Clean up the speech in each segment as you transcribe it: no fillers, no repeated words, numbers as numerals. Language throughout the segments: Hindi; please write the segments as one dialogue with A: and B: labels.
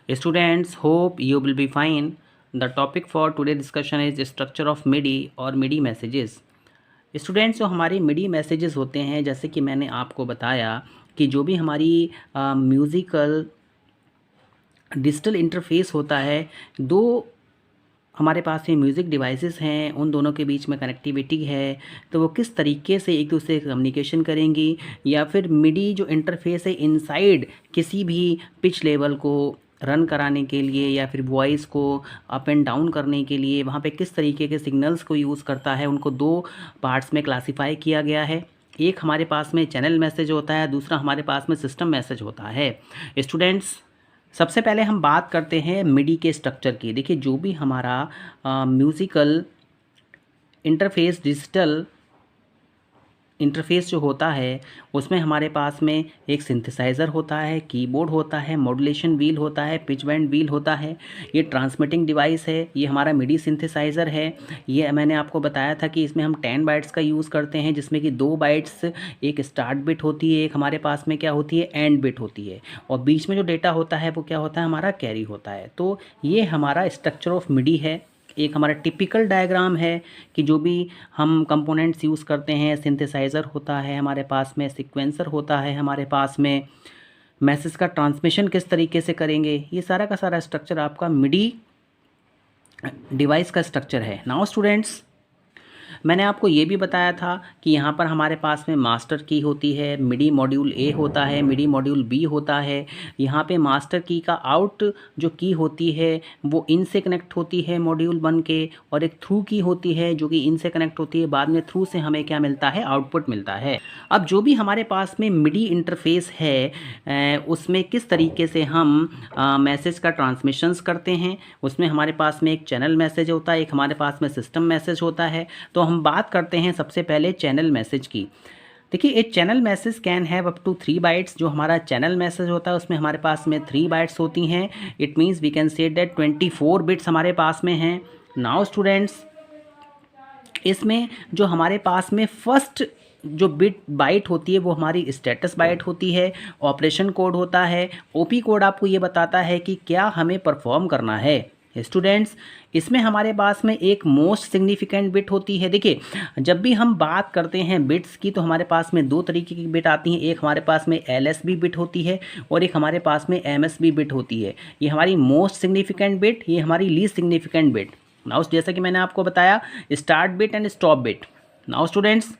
A: Students, hope you will be fine. The topic for today's discussion is structure of MIDI और MIDI messages. स्टूडेंट्स, जो हमारे MIDI मैसेजेस होते हैं, जैसे कि मैंने आपको बताया कि जो भी हमारी म्यूज़िकल डिजिटल इंटरफेस होता है, दो हमारे पास ये म्यूज़िक डिवाइसेस हैं, उन दोनों के बीच में कनेक्टिविटी है, तो वो किस तरीके से एक दूसरे से कम्युनिकेशन करेंगी, या फिर मिडी जो इंटरफेस है इनसाइड किसी भी पिच लेवल को रन कराने के लिए या फिर वॉइस को अप एंड डाउन करने के लिए वहाँ पे किस तरीके के सिग्नल्स को यूज़ करता है, उनको दो पार्ट्स में क्लासीफाई किया गया है। एक हमारे पास में चैनल मैसेज होता है, दूसरा हमारे पास में सिस्टम मैसेज होता है। स्टूडेंट्स, सबसे पहले हम बात करते हैं मिडी के स्ट्रक्चर की। देखिए, जो भी हमारा म्यूज़िकल इंटरफेस डिजिटल इंटरफेस जो होता है, उसमें हमारे पास में एक सिंथेसाइज़र होता है, कीबोर्ड होता है, मॉड्यूलेशन व्हील होता है, पिच बैंड व्हील होता है, ये ट्रांसमिटिंग डिवाइस है, ये हमारा मिडी सिंथेसाइज़र है। ये मैंने आपको बताया था कि इसमें हम 10 बाइट्स का यूज़ करते हैं, जिसमें कि 2 बाइट्स एक स्टार्ट बिट होती है, एक हमारे पास में क्या होती है, एंड बिट होती है, और बीच में जो डेटा होता है वो क्या होता है, हमारा कैरी होता है। तो ये हमारा स्ट्रक्चर ऑफ मिडी है। एक हमारा टिपिकल डायग्राम है कि जो भी हम कंपोनेंट्स यूज़ करते हैं, सिंथेसाइज़र होता है हमारे पास में, सीक्वेंसर होता है हमारे पास में, मैसेज का ट्रांसमिशन किस तरीके से करेंगे, ये सारा का सारा स्ट्रक्चर आपका मिडी डिवाइस का स्ट्रक्चर है। नाउ स्टूडेंट्स, मैंने आपको ये भी बताया था कि यहाँ पर हमारे पास में मास्टर की होती है, मिडी मॉड्यूल ए होता है, मिडी मॉड्यूल बी होता है। यहाँ पे मास्टर की का आउट जो की होती है वो इन से कनेक्ट होती है मॉड्यूल 1 के, और एक थ्रू की होती है जो कि इन से कनेक्ट होती है, बाद में थ्रू से हमें क्या मिलता है, आउटपुट मिलता है। अब जो भी हमारे पास में मिडी इंटरफेस है, उसमें किस तरीके से हम मैसेज का ट्रांसमिशंस करते हैं, उसमें हमारे पास में एक चैनल मैसेज होता है, एक हमारे पास में सिस्टम मैसेज होता है। तो हम बात करते हैं सबसे पहले चैनल मैसेज की। देखिए, एक channel message can have up to 3 bytes. जो हमारा चैनल मैसेज होता है उसमें हमारे पास में 3 बाइट्स होती हैं। It means we can say that 24 bits हमारे पास में हैं। नाउ स्टूडेंट्स, इसमें जो हमारे पास में फर्स्ट जो बिट बाइट होती है वो हमारी स्टेटस बाइट होती है, ऑपरेशन कोड होता है। ओपी कोड आपको ये बताता है कि क्या हमें परफॉर्म करना है। स्टूडेंट्स, इसमें हमारे पास में एक मोस्ट सिग्निफिकेंट बिट होती है। देखिए, जब भी हम बात करते हैं बिट्स की तो हमारे पास में 2 तरीके की बिट आती हैं। एक हमारे पास में LSB बिट होती है और एक हमारे पास में MSB बिट होती है। ये हमारी मोस्ट सिग्निफिकेंट बिट, ये हमारी लीस्ट सिग्निफिकेंट बिट। नाउ जैसा कि मैंने आपको बताया, start bit and stop bit. Now students,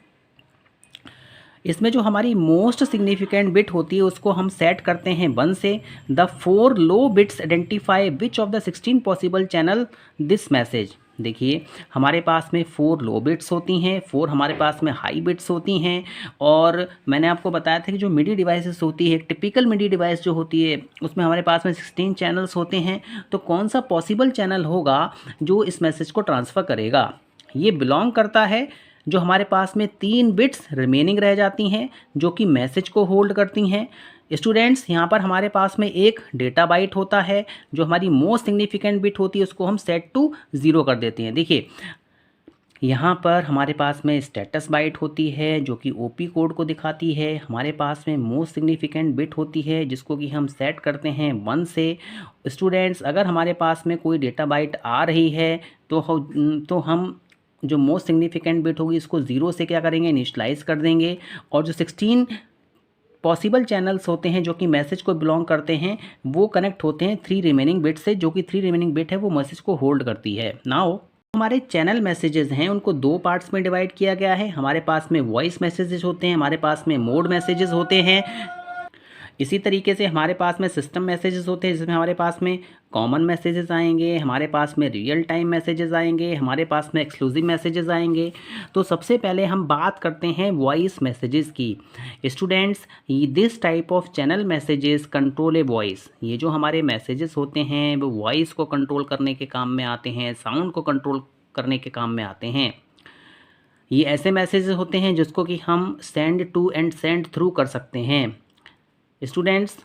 A: इसमें जो हमारी मोस्ट सिग्निफिकेंट बिट होती है उसको हम सेट करते हैं 1 से। The 4 low bits identify which of the 16 possible channel this message. देखिए, हमारे पास में 4 लो बिट्स होती हैं, 4 हमारे पास में हाई बिट्स होती हैं, और मैंने आपको बताया था कि जो मिडी डिवाइसेस होती है, टिपिकल मिडी डिवाइस जो होती है, उसमें हमारे पास में 16 चैनल्स होते हैं। तो कौन सा पॉसिबल चैनल होगा जो इस मैसेज को ट्रांसफ़र करेगा, ये बिलोंग करता है जो हमारे पास में 3 बिट्स रिमेनिंग रह जाती हैं जो कि मैसेज को होल्ड करती हैं। स्टूडेंट्स, यहाँ पर हमारे पास में एक डेटा बाइट होता है, जो हमारी मोस्ट सिग्निफिकेंट बिट होती है, उसको हम सेट टू 0 कर देते हैं। देखिए, यहाँ पर हमारे पास में स्टेटस बाइट होती है जो कि ओपी कोड को दिखाती है। हमारे पास में मोस्ट सिग्निफिकेंट बिट होती है जिसको कि हम सेट करते हैं 1 से। स्टूडेंट्स, अगर हमारे पास में कोई डेटा बाइट आ रही है तो हम जो मोस्ट सिग्निफिकेंट बिट होगी इसको 0 से क्या करेंगे, इनिशलाइज कर देंगे, और जो 16 पॉसिबल चैनल्स होते हैं जो कि मैसेज को बिलोंग करते हैं वो कनेक्ट होते हैं 3 रिमेनिंग बिट से, जो कि 3 रिमेनिंग बिट है वो मैसेज को होल्ड करती है। नाउ हमारे चैनल मैसेजेस हैं उनको 2 पार्ट्स में डिवाइड किया गया है। हमारे पास में वॉइस मैसेजेस होते हैं, हमारे पास में मोड मैसेजेस होते हैं। इसी तरीके से हमारे पास में सिस्टम मैसेजेस होते हैं जिसमें हमारे पास में कॉमन मैसेजेस आएंगे, हमारे पास में रियल टाइम मैसेजेस आएंगे, हमारे पास में एक्सक्लूसिव मैसेजेस आएंगे। तो सबसे पहले हम बात करते हैं वॉइस मैसेजेस की। Students, this type of channel messages control a voice. ये जो हमारे मैसेजेस होते हैं वो वॉइस को कंट्रोल करने के काम में आते हैं, साउंड को कंट्रोल करने के काम में आते हैं। ये ऐसे मैसेजेस होते हैं जिसको कि हम send to and send through कर सकते हैं। Students,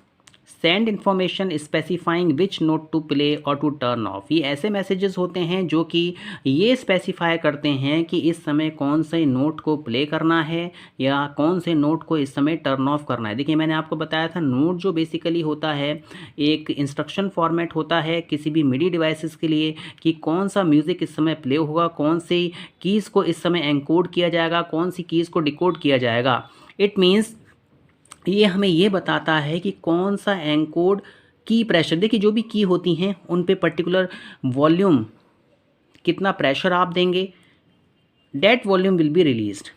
A: send information specifying which note to play और टू टर्न ऑफ। ये ऐसे मैसेजेस होते हैं जो कि ये स्पेसिफाई करते हैं कि इस समय कौन से नोट को प्ले करना है या कौन से नोट को इस समय टर्न ऑफ करना है। देखिए मैंने आपको बताया था नोट जो बेसिकली होता है एक इंस्ट्रक्शन फॉर्मेट होता है किसी भी मिडी डिवाइसेस के लिए कि कौन सा म्यूज़िक इस समय प्ले होगा, कौन सी कीज़ को इस समय एनकोड किया जाएगा, कौन सी कीज़ को डिकोड किया जाएगा। इट मीन्स ये हमें ये बताता है कि कौन सा एनकोड की प्रेशर, देखिए जो भी की होती हैं उन पे पर्टिकुलर वॉल्यूम कितना प्रेशर आप देंगे, that volume will be released.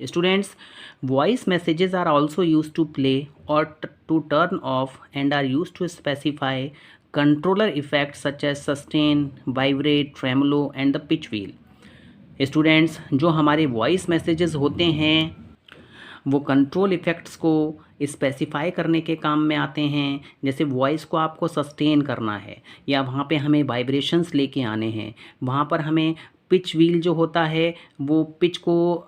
A: Students, voice messages are also used to play और to turn off and are used to specify controller effects such as sustain, vibrate, tremolo and the pitch wheel. Students, जो हमारे वॉइस मैसेजेस होते हैं वो कंट्रोल इफ़ेक्ट्स को स्पेसिफाई करने के काम में आते हैं। जैसे वॉइस को आपको सस्टेन करना है या वहाँ पे हमें वाइब्रेशंस लेके आने हैं, वहाँ पर हमें पिच व्हील जो होता है वो पिच को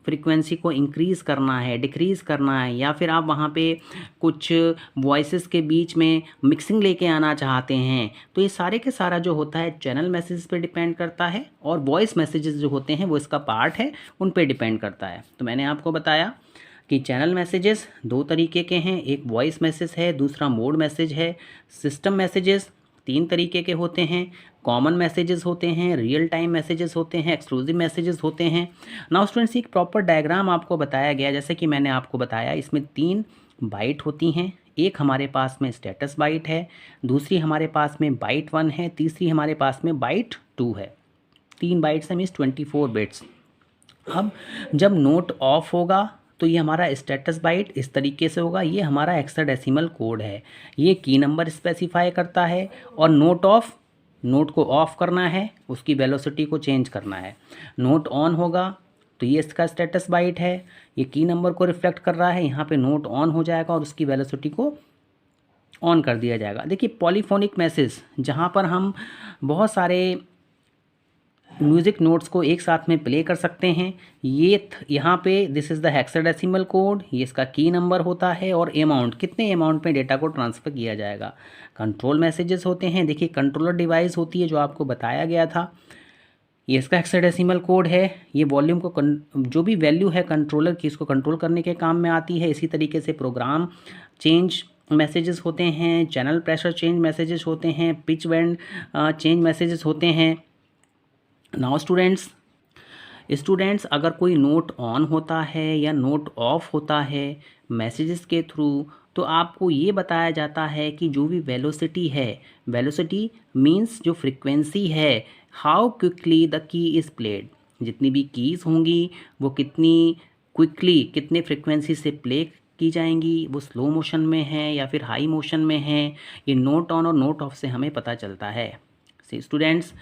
A: फ्रीक्वेंसी को इंक्रीज़ करना है, डिक्रीज़ करना है, या फिर आप वहाँ पे कुछ वॉइसेस के बीच में मिक्सिंग लेके आना चाहते हैं। तो ये सारे के सारा जो होता है चैनल मैसेज पे डिपेंड करता है और वॉइस मैसेजेस जो होते हैं वो इसका पार्ट है, उन पे डिपेंड करता है। तो मैंने आपको बताया कि चैनल मैसेजेस दो तरीके के हैं, एक वॉइस मैसेज है, दूसरा मोड मैसेज है। सिस्टम मैसेजेस तीन तरीके के होते हैं, कॉमन मैसेजेस होते हैं, रियल टाइम मैसेजेस होते हैं, एक्सक्लूसिव मैसेजेस होते हैं। नाउ स्टूडेंट्स, एक प्रॉपर डायग्राम आपको बताया गया, जैसे कि मैंने आपको बताया इसमें 3 बाइट होती हैं। एक हमारे पास में स्टेटस बाइट है, दूसरी हमारे पास में बाइट 1 है, तीसरी हमारे पास में बाइट 2 है। 3 बाइट्स है मीन्स 24 बिट्स। अब जब नोट ऑफ होगा तो ये हमारा स्टेटस बाइट इस तरीके से होगा, ये हमारा हेक्साडेसिमल कोड है, ये की नंबर स्पेसिफाई करता है। और नोट ऑफ, नोट को ऑफ करना है, उसकी वेलोसिटी को चेंज करना है। नोट ऑन होगा तो ये इसका स्टेटस बाइट है, ये की नंबर को रिफ्लेक्ट कर रहा है, यहाँ पे नोट ऑन हो जाएगा और उसकी वेलोसिटी को ऑन कर दिया जाएगा। देखिए पॉलीफोनिक मैसेज जहाँ पर हम बहुत सारे म्यूज़िक नोट्स को एक साथ में प्ले कर सकते हैं, ये यहाँ पे this is the hexadecimal code, ये इसका की नंबर होता है और अमाउंट, कितने अमाउंट में डेटा को ट्रांसफ़र किया जाएगा। कंट्रोल मैसेजेस होते हैं, देखिए कंट्रोलर डिवाइस होती है जो आपको बताया गया था, ये इसका हेक्साडेसिमल कोड है, ये वॉल्यूम को जो भी वैल्यू है कंट्रोलर की इसको कंट्रोल करने के काम में आती है। इसी तरीके से प्रोग्राम चेंज मैसेजेस होते हैं, चैनल प्रेशर चेंज मैसेजेस होते हैं, पिच बैंड चेंज मैसेजेस होते हैं। नाउ स्टूडेंट्स, अगर कोई नोट ऑन होता है या नोट ऑफ होता है मैसेजेस के थ्रू, तो आपको ये बताया जाता है कि जो भी वेलोसिटी है, वेलोसिटी मींस जो फ्रीक्वेंसी है, how quickly the key is played, जितनी भी कीज़ होंगी वो कितनी क्विकली, कितने फ्रीक्वेंसी से प्ले की जाएंगी, वो स्लो मोशन में है या फिर हाई मोशन में है, ये नोट ऑन और नोट ऑफ से हमें पता चलता है। सी स्टूडेंट्स,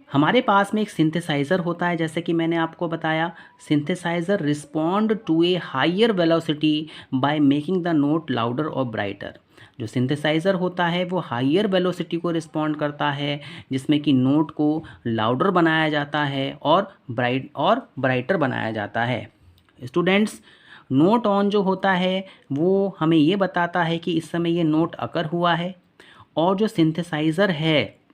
A: हमारे पास में एक सिंथेसाइज़र होता है, जैसे कि मैंने आपको बताया, synthesiser respond to a higher velocity by making the note louder और ब्राइटर। जो सिंथेसाइज़र होता है वो हायर वेलोसिटी को रिस्पॉन्ड करता है, जिसमें कि नोट को लाउडर बनाया जाता है और ब्राइटर बनाया जाता है। स्टूडेंट्स, नोट ऑन जो होता है वो हमें ये बताता है कि इस समय ये नोट अकर हुआ है, और जो सिंथेसाइज़र है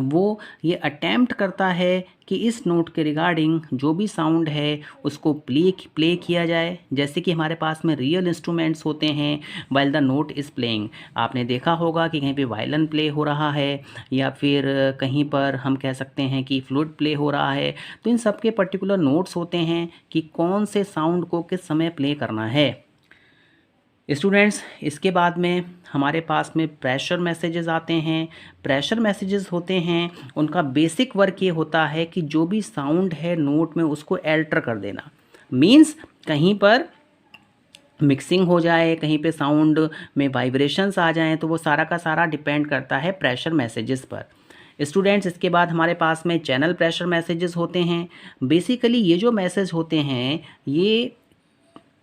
A: वो ये अटैम्प्ट करता है कि इस नोट के रिगार्डिंग जो भी साउंड है उसको प्ले किया जाए। जैसे कि हमारे पास में रियल इंस्ट्रूमेंट्स होते हैं while the note is playing. आपने देखा होगा कि कहीं पे वायलिन प्ले हो रहा है या फिर कहीं पर हम कह सकते हैं कि फ्लूट प्ले हो रहा है, तो इन सब के पर्टिकुलर नोट्स होते हैं कि कौन से साउंड को किस समय प्ले करना है। स्टूडेंट्स, इसके बाद में हमारे पास में प्रेशर मैसेजेस आते हैं। प्रेशर मैसेजेस होते हैं, उनका बेसिक वर्क ये होता है कि जो भी साउंड है नोट में उसको अल्टर कर देना, मींस कहीं पर मिक्सिंग हो जाए, कहीं पे साउंड में वाइब्रेशंस आ जाएं, तो वो सारा का सारा डिपेंड करता है प्रेशर मैसेजेस पर। स्टूडेंट्स, इसके बाद हमारे पास में चैनल प्रेशर मैसेजेस होते हैं। बेसिकली ये जो मैसेज होते हैं ये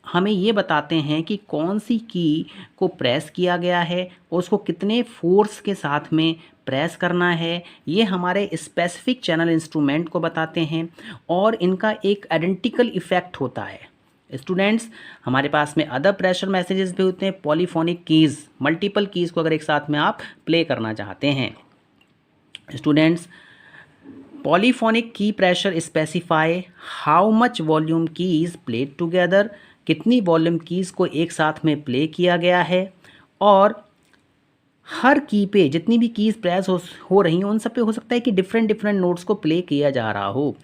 A: हमें ये बताते हैं कि कौन सी की को प्रेस किया गया है और उसको कितने फोर्स के साथ में प्रेस करना है, ये हमारे स्पेसिफिक चैनल इंस्ट्रूमेंट को बताते हैं। और इनका एक आइडेंटिकल इफ़ेक्ट होता है, स्टूडेंट्स हमारे पास में अदर प्रेशर मैसेजेस भी होते हैं, पॉलीफोनिक कीज़, मल्टीपल कीज़ को अगर एक साथ में आप प्ले करना चाहते हैं। स्टूडेंट्स पॉलीफोनिक की pressure specify how much volume keys played together, कितनी वॉल्यूम कीज़ को एक साथ में प्ले किया गया है, और हर की पे जितनी भी कीज़ प्रेस हो रही हैं उन सब पे हो सकता है कि डिफरेंट डिफरेंट नोट्स को प्ले किया जा रहा हो।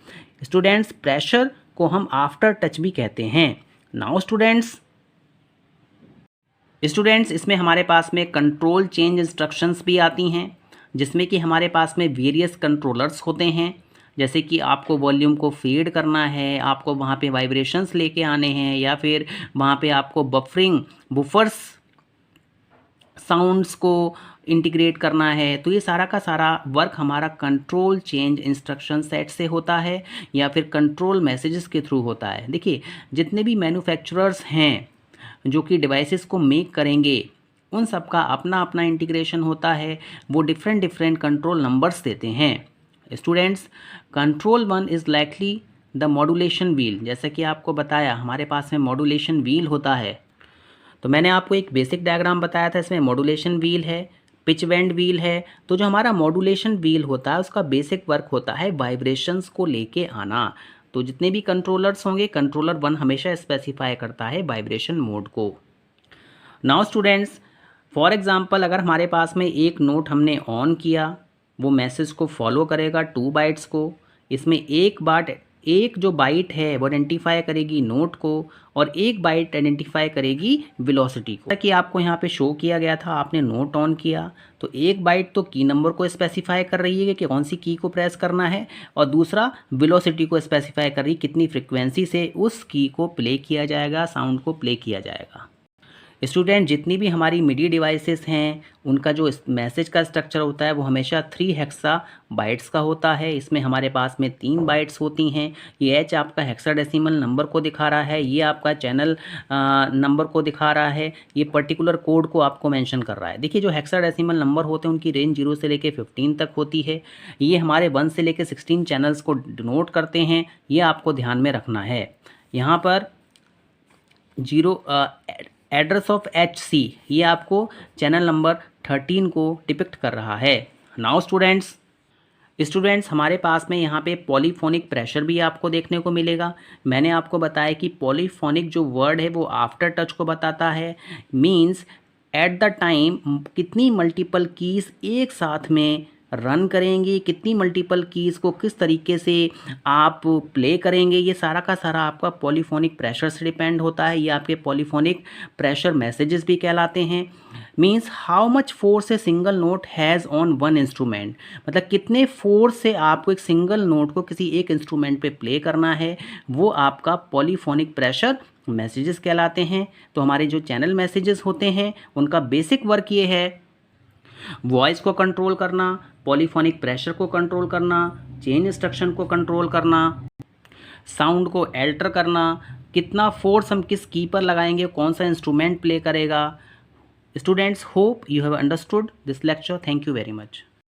A: स्टूडेंट्स प्रेशर को हम आफ्टर टच भी कहते हैं। नाउ स्टूडेंट्स इसमें हमारे पास में कंट्रोल चेंज इंस्ट्रक्शंस भी आती हैं, जिसमें कि हमारे पास में वेरियस कंट्रोलर्स होते हैं। जैसे कि आपको वॉल्यूम को फेड करना है, आपको वहाँ पे वाइब्रेशंस लेके आने हैं, या फिर वहाँ पे आपको बुफर्स साउंड्स को इंटीग्रेट करना है। तो ये सारा का सारा वर्क हमारा कंट्रोल चेंज इंस्ट्रक्शन सेट से होता है या फिर कंट्रोल मैसेजेस के थ्रू होता है। देखिए जितने भी मैन्युफैक्चरर्स हैं जो कि डिवाइसेस को मेक करेंगे उन सब का अपना अपना इंटीग्रेशन होता है, वो डिफरेंट डिफरेंट कंट्रोल नंबर्स देते हैं। Students control 1 is likely the modulation wheel. जैसा कि आपको बताया हमारे पास में मॉड्यूलेशन व्हील होता है, तो मैंने आपको एक बेसिक डायग्राम बताया था, इसमें मॉड्यूलेशन व्हील है, पिच बेंड व्हील है। तो जो हमारा मॉड्यूलेशन व्हील होता है उसका बेसिक वर्क होता है वाइब्रेशंस को लेके आना। तो जितने भी कंट्रोलर्स होंगे कंट्रोलर 1 हमेशा स्पेसिफाई करता है वाइब्रेशन मोड को। नाउ स्टूडेंट्स फॉर एग्जांपल अगर हमारे पास में एक नोट हमने ऑन किया, वो मैसेज को फॉलो करेगा 2 बाइट्स को। इसमें एक जो बाइट है वो आइडेंटिफाई करेगी नोट को और एक बाइट आइडेंटिफाई करेगी वेलोसिटी को। कि आपको यहाँ पे शो किया गया था, आपने नोट ऑन किया तो एक बाइट तो की नंबर को स्पेसिफाई कर रही है कि कौन सी की को प्रेस करना है, और दूसरा वेलोसिटी को स्पेसिफाई कर रही है कितनी फ्रिक्वेंसी से उस की को प्ले किया जाएगा, साउंड को प्ले किया जाएगा। स्टूडेंट जितनी भी हमारी मिडी डिवाइसेस हैं उनका जो मैसेज का स्ट्रक्चर होता है वो हमेशा 3 हेक्सा बाइट्स का होता है। इसमें हमारे पास में 3 बाइट्स होती हैं। ये एच आपका हेक्साडेसिमल नंबर को दिखा रहा है, ये आपका चैनल नंबर को दिखा रहा है, ये पर्टिकुलर कोड को आपको मेंशन कर रहा है। देखिए जो हेक्साडेसिमल नंबर होते हैं उनकी रेंज 0 से लेके 15 तक होती है। ये हमारे 1 से लेके 16 चैनल्स को डिनोट करते हैं, ये आपको ध्यान में रखना है। यहाँ पर एड्रेस ऑफ HC ये आपको चैनल नंबर 13 को डिपिक्ट कर रहा है। नाउ स्टूडेंट्स हमारे पास में यहाँ पे पॉलीफोनिक प्रेशर भी आपको देखने को मिलेगा। मैंने आपको बताया कि पॉलीफोनिक जो वर्ड है वो आफ्टर टच को बताता है, मींस एट द टाइम कितनी मल्टीपल कीज़ एक साथ में रन करेंगे, कितनी मल्टीपल कीज़ को किस तरीके से आप प्ले करेंगे, ये सारा का सारा आपका पॉलीफोनिक प्रेशर से डिपेंड होता है। ये आपके पॉलीफोनिक प्रेशर मैसेजेस भी कहलाते हैं। Means how much force a single note has on one instrument, मतलब कितने फोर्स से आपको एक सिंगल नोट को किसी एक इंस्ट्रूमेंट पे प्ले करना है, वो आपका पॉलीफोनिक प्रेशर मैसेजेस कहलाते हैं। तो हमारे जो चैनल मैसेजेस होते हैं उनका बेसिक वर्क ये है वॉइस को कंट्रोल करना, पॉलीफोनिक प्रेशर को कंट्रोल करना, चेंज इंस्ट्रक्शन को कंट्रोल करना, साउंड को एल्टर करना, कितना फोर्स हम किस की पर लगाएंगे, कौन सा इंस्ट्रूमेंट प्ले करेगा। Students hope you have understood this lecture. Thank you very much.